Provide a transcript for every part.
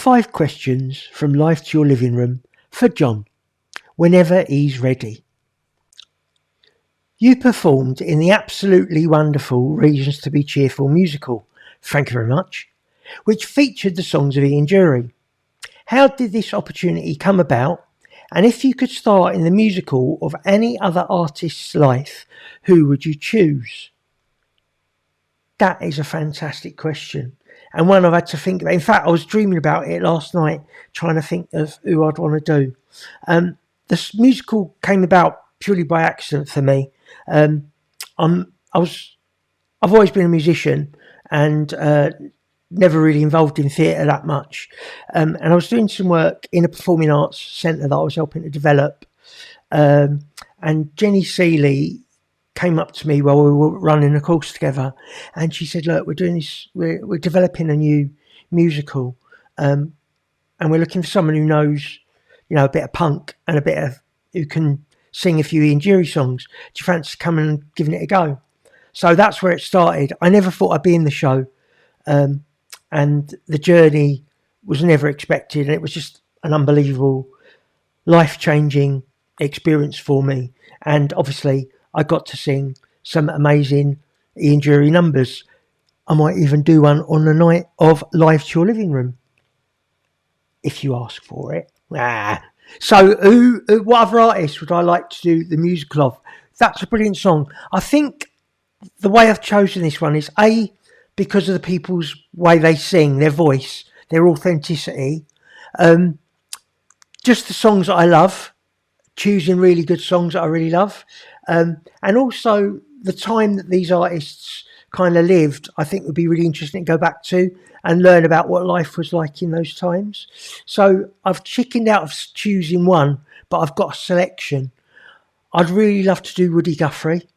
5 questions from life to your living room for John, whenever he's ready. You performed in the absolutely wonderful Reasons to Be Cheerful musical, thank you very much, which featured the songs of Ian Dury. How did this opportunity come about? And if you could star in the musical of any other artist's life, who would you choose? That is a fantastic question, and one I've had to think about. In fact, I was dreaming about it last night, trying to think of who I'd want to do. This musical came about purely by accident for me. I've always been a musician and never really involved in theatre that much. And I was doing some work in a performing arts centre that I was helping to develop. And Jenny Seeley came up to me while we were running a course together, and she said, "Look, we're doing this. We're developing a new musical, and we're looking for someone who knows, a bit of punk and a bit of who can sing a few Ian Dury songs. Do you fancy coming and giving it a go?" So that's where it started. I never thought I'd be in the show, and the journey was never expected. And it was just an unbelievable, life-changing experience for me. And obviously, I got to sing some amazing Ian Dury numbers. I might even do one on the night of Live to Your Living Room, if you ask for it. So what other artists would I like to do the musical of? That's a brilliant song. I think the way I've chosen this one is A, because of the people's way they sing, their voice, their authenticity. Just the songs that I love, choosing really good songs that I really love. And also the time that these artists kind of lived, I think would be really interesting to go back to and learn about what life was like in those times. So I've chickened out of choosing one, but I've got a selection. I'd really love to do Woody Guthrie,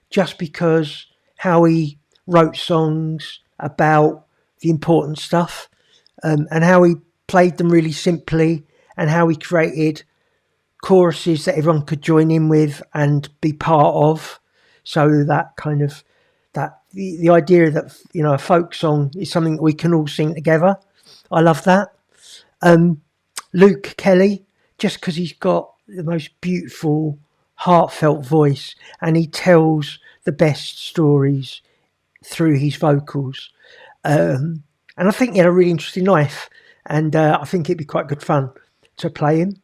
just because how he wrote songs about the important stuff, and how he played them really simply, and how he created choruses that everyone could join in with and be part of. So that kind of the idea that a folk song is something that we can all sing together. I love that. Luke Kelly, just because he's got the most beautiful, heartfelt voice, and he tells the best stories through his vocals. And I think he had a really interesting life, and I think it'd be quite good fun to play him.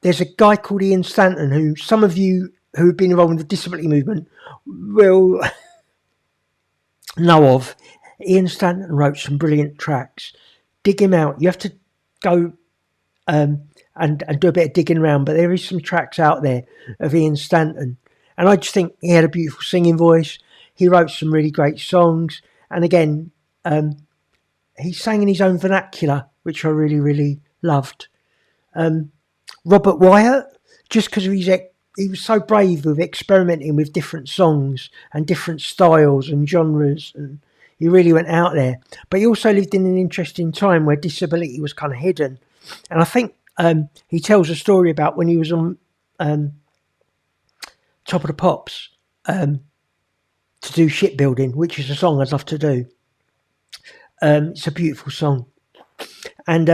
There's a guy called Ian Stanton, who some of you who have been involved in the disability movement will know of. Ian Stanton wrote some brilliant tracks. Dig him out. You have to go and do a bit of digging around, but there is some tracks out there of Ian Stanton. And I just think he had a beautiful singing voice. He wrote some really great songs. And again, he sang in his own vernacular, which I really, really loved. Robert Wyatt, just because he was so brave with experimenting with different songs and different styles and genres, and he really went out there. But he also lived in an interesting time where disability was kind of hidden. And I think he tells a story about when he was on Top of the Pops to do Shipbuilding, which is a song I'd love to do. It's a beautiful song. And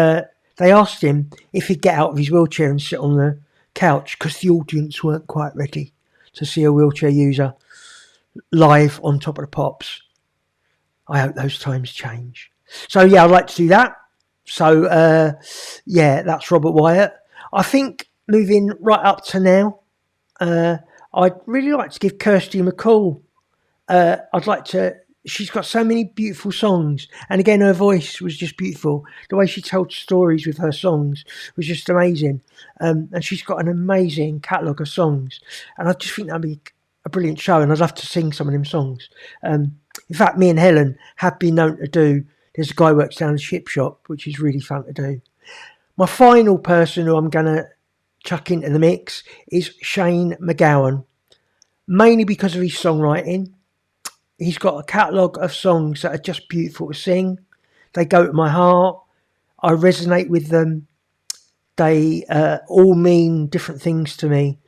they asked him if he'd get out of his wheelchair and sit on the couch, because the audience weren't quite ready to see a wheelchair user live on Top of the Pops. I hope those times change. So yeah, I'd like to do that. So that's Robert Wyatt. I think moving right up to now, I'd really like to give Kirsty MacColl. She's got so many beautiful songs, and again, her voice was just beautiful. The way she told stories with her songs was just amazing. And she's got an amazing catalogue of songs, and I just think that'd be a brilliant show, and I'd love to sing some of them songs. In fact, me and Helen have been known to do, there's a guy who works down the ship shop, which is really fun to do. My final person who I'm going to chuck into the mix is Shane MacGowan, mainly because of his songwriting. He's got a catalogue of songs that are just beautiful to sing. They go to my heart. I resonate with them. They all mean different things to me.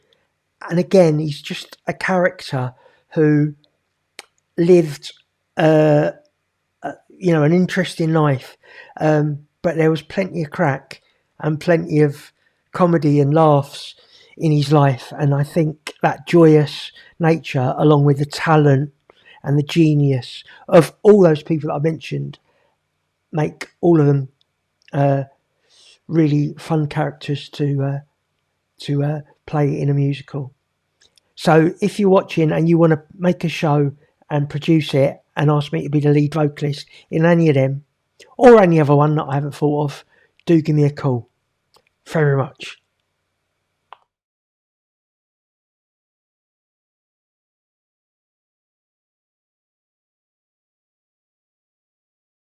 And again, he's just a character who lived, an interesting life, but but there was plenty of crack and plenty of comedy and laughs in his life. And I think that joyous nature, along with the talent and the genius of all those people that I mentioned, make all of them really fun characters to play in a musical. So if you're watching and you want to make a show and produce it and ask me to be the lead vocalist in any of them or any other one that I haven't thought of, do give me a call. Very much.